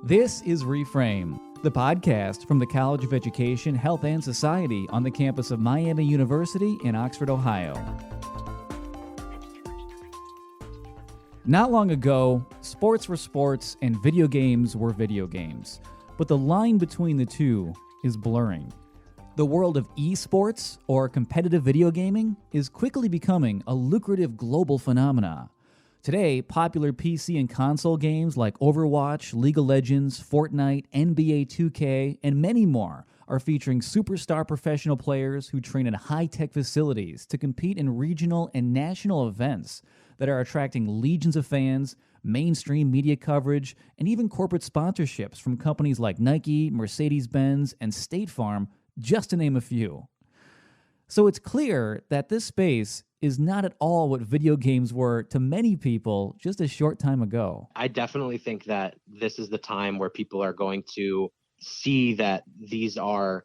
This is Reframe, the podcast from the College of Education, Health, and Society on the campus of Miami University in Oxford, Ohio. Not long ago, sports were sports and video games were video games, but the line between the two is blurring. The world of esports, or competitive video gaming, is quickly becoming a lucrative global phenomena. Today, popular PC and console games like Overwatch, League of Legends, Fortnite, NBA 2K, and many more are featuring superstar professional players who train in high-tech facilities to compete in regional and national events that are attracting legions of fans, mainstream media coverage, and even corporate sponsorships from companies like Nike, Mercedes-Benz, and State Farm, just to name a few. So it's clear that this space is not at all what video games were to many people just a short time ago. I definitely think that this is the time where people are going to see that these are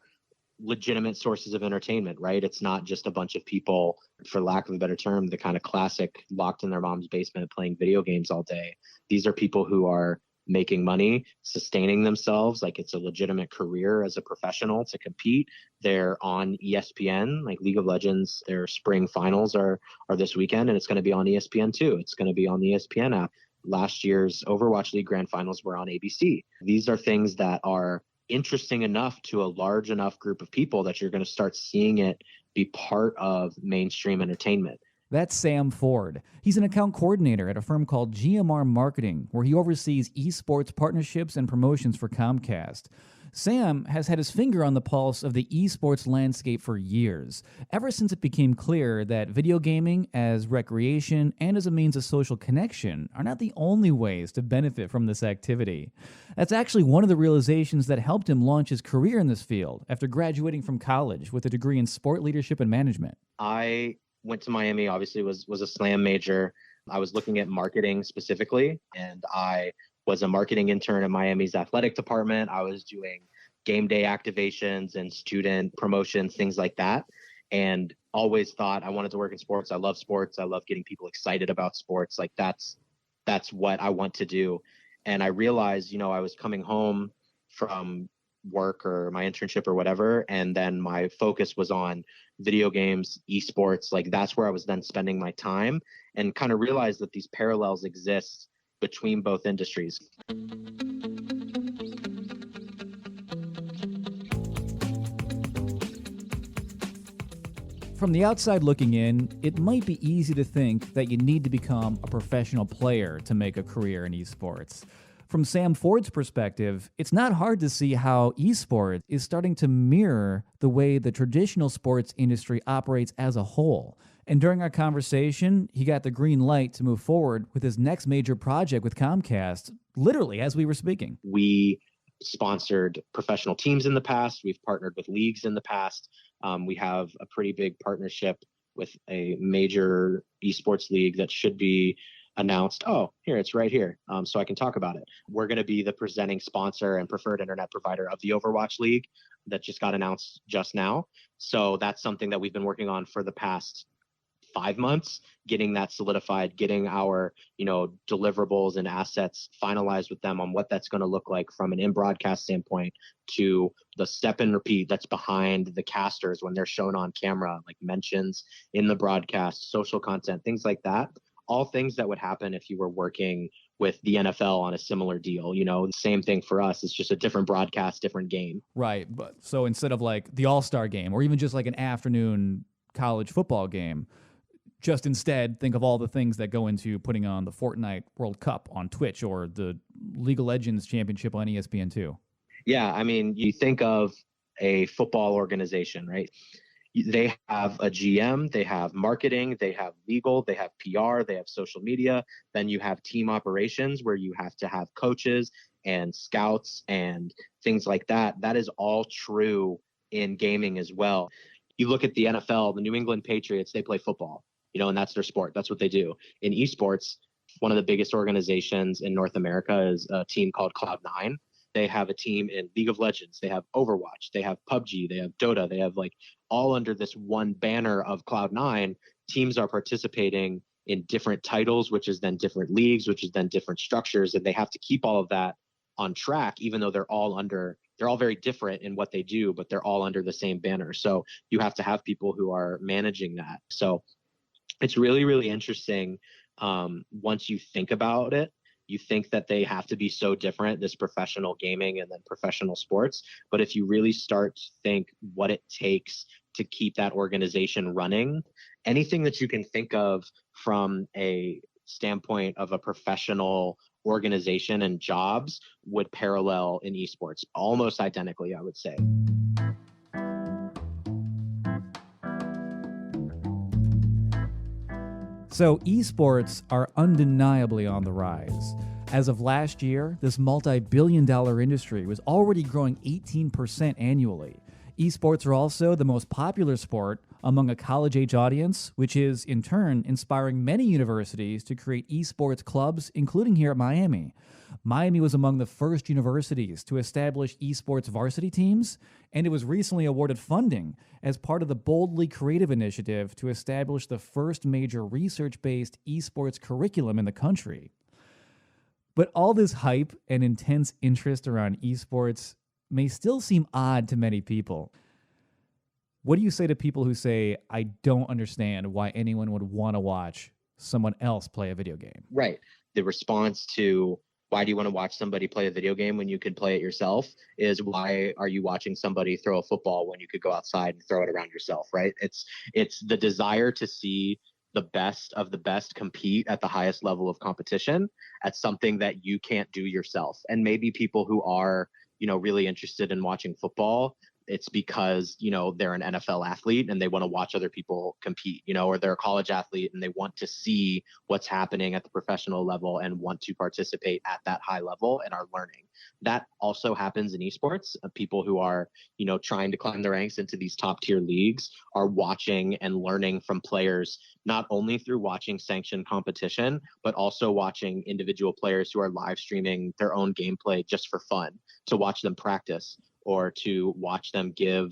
legitimate sources of entertainment, right? It's not just a bunch of people, for lack of a better term, the kind of classic locked in their mom's basement playing video games all day. These are people who are making money, sustaining themselves, like it's a legitimate career as a professional to compete. They're on ESPN, like League of Legends, their spring finals are this weekend, and it's going to be on ESPN too. It's going to be on the ESPN app. Last year's Overwatch League grand finals were on ABC. These are things that are interesting enough to a large enough group of people that you're going to start seeing it be part of mainstream entertainment. That's Sam Ford. He's an account coordinator at a firm called GMR Marketing, where he oversees esports partnerships and promotions for Comcast. Sam has had his finger on the pulse of the esports landscape for years, ever since it became clear that video gaming as recreation and as a means of social connection are not the only ways to benefit from this activity. That's actually one of the realizations that helped him launch his career in this field after graduating from college with a degree in sport leadership and management. I went to Miami, obviously was a SLAM major. I was looking at marketing specifically, and I was a marketing intern in Miami's athletic department. I was doing game day activations and student promotions, things like that. And always thought I wanted to work in sports. I love sports. I love getting people excited about sports. Like that's what I want to do. And I realized, I was coming home from work or my internship or whatever, and then my focus was on video games, esports. Like that's where I was then spending my time, and kind of realized that these parallels exist between both industries. From the outside looking in, it might be easy to think that you need to become a professional player to make a career in esports. From Sam Ford's perspective, it's not hard to see how esports is starting to mirror the way the traditional sports industry operates as a whole. And during our conversation, he got the green light to move forward with his next major project with Comcast, literally as we were speaking. We sponsored professional teams in the past. We've partnered with leagues in the past. We have a pretty big partnership with a major esports league that should be announced. Oh, here, it's right here. So I can talk about it. We're going to be the presenting sponsor and preferred internet provider of the Overwatch League that just got announced just now. So that's something that we've been working on for the past 5 months, getting that solidified, getting our, deliverables and assets finalized with them on what that's going to look like from an in-broadcast standpoint to the step and repeat that's behind the casters when they're shown on camera, like mentions in the broadcast, social content, things like that. All things that would happen if you were working with the NFL on a similar deal. Same thing for us. It's just a different broadcast, different game. Right. But so instead of like the All-Star game or even just like an afternoon college football game, just instead think of all the things that go into putting on the Fortnite World Cup on Twitch or the League of Legends Championship on ESPN2. Yeah. I mean, you think of a football organization, right? They have a GM, they have marketing, they have legal, they have PR, they have social media. Then you have team operations where you have to have coaches and scouts and things like that. That is all true in gaming as well. You look at the NFL, the New England Patriots, they play football, and that's their sport. That's what they do. In esports, one of the biggest organizations in North America is a team called Cloud9. They have a team in League of Legends. They have Overwatch. They have PUBG. They have Dota. They have all under this one banner of Cloud9. Teams are participating in different titles, which is then different leagues, which is then different structures. And they have to keep all of that on track, even though they're all very different in what they do, but they're all under the same banner. So you have to have people who are managing that. So it's really, really interesting. Once you think about it, you think that they have to be so different, this professional gaming and then professional sports. But if you really start to think what it takes to keep that organization running, anything that you can think of from a standpoint of a professional organization and jobs would parallel in esports almost identically, I would say. So, esports are undeniably on the rise. As of last year, this multi-billion-dollar industry was already growing 18% annually. Esports are also the most popular sport among a college-age audience, which is, in turn, inspiring many universities to create esports clubs, including here at Miami. Miami was among the first universities to establish esports varsity teams, and it was recently awarded funding as part of the Boldly Creative initiative to establish the first major research-based esports curriculum in the country. But all this hype and intense interest around esports may still seem odd to many people. What do you say to people who say, I don't understand why anyone would want to watch someone else play a video game? Right. The response to why do you want to watch somebody play a video game when you could play it yourself is, why are you watching somebody throw a football when you could go outside and throw it around yourself, right? It's the desire to see the best of the best compete at the highest level of competition at something that you can't do yourself. And maybe people who are, really interested in watching football, it's because, they're an NFL athlete and they want to watch other people compete, or they're a college athlete and they want to see what's happening at the professional level and want to participate at that high level and are learning. That also happens in esports. People who are, trying to climb the ranks into these top tier leagues are watching and learning from players, not only through watching sanctioned competition, but also watching individual players who are live streaming their own gameplay just for fun, to watch them practice or to watch them give,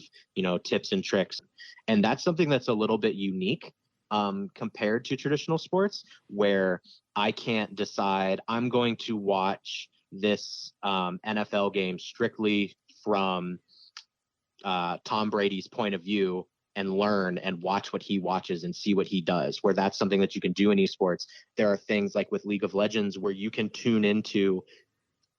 tips and tricks. And that's something that's a little bit unique compared to traditional sports, where I can't decide I'm going to watch this NFL game strictly from Tom Brady's point of view and learn and watch what he watches and see what he does, where that's something that you can do in esports. There are things like with League of Legends where you can tune into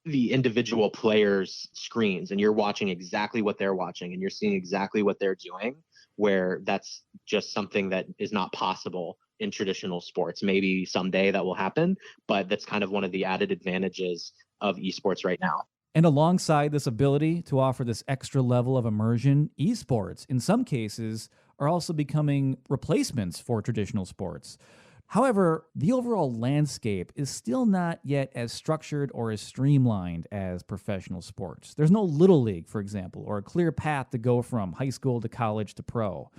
the individual players' screens and you're watching exactly what they're watching and you're seeing exactly what they're doing, where that's just something that is not possible in traditional sports. Maybe someday that will happen, but that's kind of one of the added advantages of esports right now. And alongside this ability to offer this extra level of immersion, esports, in some cases, are also becoming replacements for traditional sports. However, the overall landscape is still not yet as structured or as streamlined as professional sports. There's no little league, for example, or a clear path to go from high school to college to pro.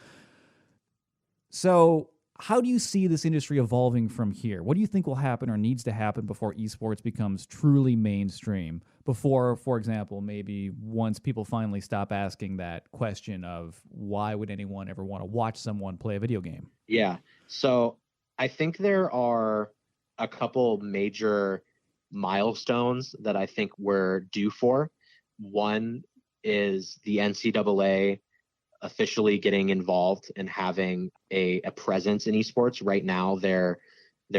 So, how do you see this industry evolving from here? What do you think will happen or needs to happen before esports becomes truly mainstream? Before, for example, maybe once people finally stop asking that question of why would anyone ever want to watch someone play a video game? Yeah. So I think there are a couple major milestones that I think we're due for. One is the NCAA officially getting involved and having a presence in esports. Right now, they're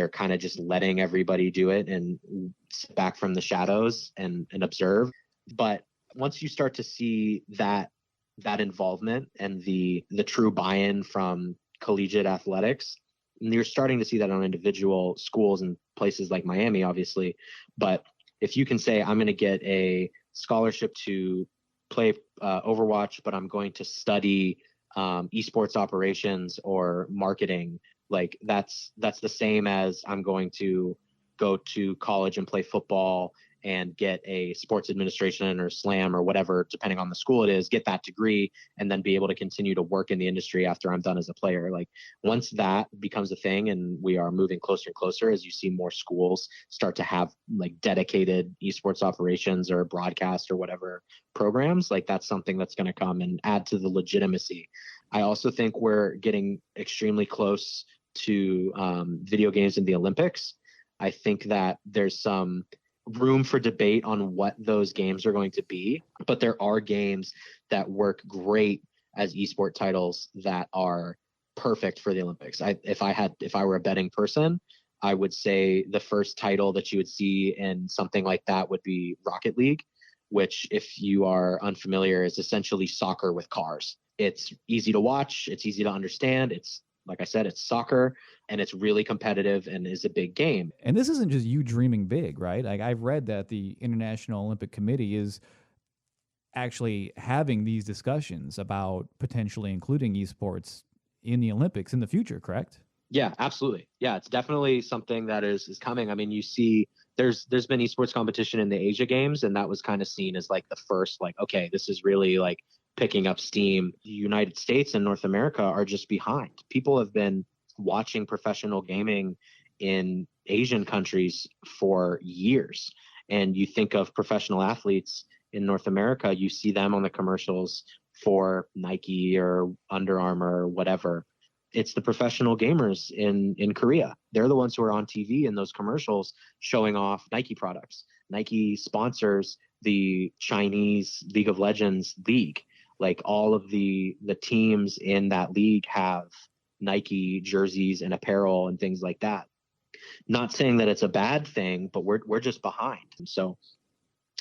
kind of just letting everybody do it and sit back from the shadows and observe. But once you start to see that involvement and the true buy-in from collegiate athletics, and you're starting to see that on individual schools and places like Miami, obviously. But if you can say, I'm going to get a scholarship to play Overwatch, but I'm going to study esports operations or marketing, like that's the same as I'm going to go to college and play football and get a sports administration or SLAM or whatever, depending on the school it is, get that degree and then be able to continue to work in the industry after I'm done as a player. Like once that becomes a thing, and we are moving closer and closer as you see more schools start to have like dedicated esports operations or broadcast or whatever programs, like that's something that's going to come and add to the legitimacy. I also think we're getting extremely close to video games in the Olympics. I think that there's some room for debate on what those games are going to be, but there are games that work great as esport titles that are perfect for the Olympics. If I were a betting person, I would say the first title that you would see in something like that would be Rocket League, which, if you are unfamiliar, is essentially soccer with cars. It's easy to watch, it's easy to understand. It's, like I said, it's soccer, and it's really competitive and is a big game. And this isn't just you dreaming big, right? Like, I've read that the International Olympic Committee is actually having these discussions about potentially including esports in the Olympics in the future, correct? Yeah, absolutely. Yeah, it's definitely something that is coming. I mean, you see there's been esports competition in the Asia Games, and that was kind of seen as like the first, like, okay, this is really like picking up steam. The United States and North America are just behind. People have been watching professional gaming in Asian countries for years. And you think of professional athletes in North America, you see them on the commercials for Nike or Under Armour or whatever. It's the professional gamers in Korea. They're the ones who are on TV in those commercials showing off Nike products. Nike sponsors the Chinese League of Legends league. Like, all of the teams in that league have Nike jerseys and apparel and things like that. Not saying that it's a bad thing, but we're just behind. So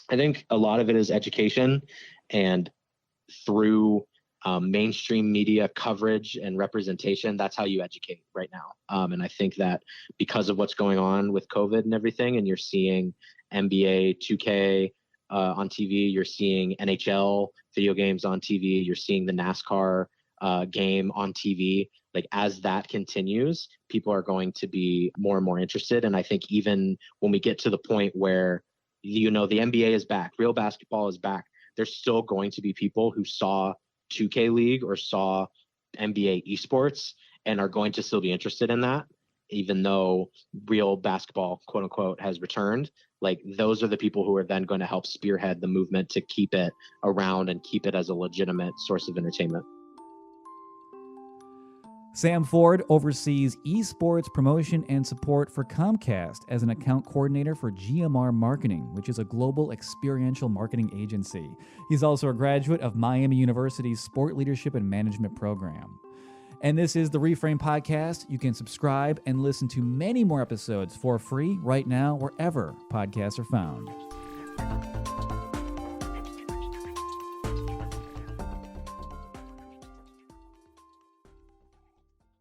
I think a lot of it is education, and through mainstream media coverage and representation, that's how you educate right now. And I think that because of what's going on with COVID and everything, and you're seeing NBA 2K on TV, you're seeing NHL video games on TV, you're seeing the NASCAR game on TV. Like, as that continues, people are going to be more and more interested. And I think even when we get to the point where, the NBA is back, real basketball is back, there's still going to be people who saw 2K League or saw NBA esports and are going to still be interested in that, even though real basketball, quote unquote, has returned. Like, those are the people who are then going to help spearhead the movement to keep it around and keep it as a legitimate source of entertainment. Sam Ford oversees esports promotion and support for Comcast as an account coordinator for GMR Marketing, which is a global experiential marketing agency. He's also a graduate of Miami University's Sport Leadership and Management program. And this is the Reframe Podcast. You can subscribe and listen to many more episodes for free right now, wherever podcasts are found.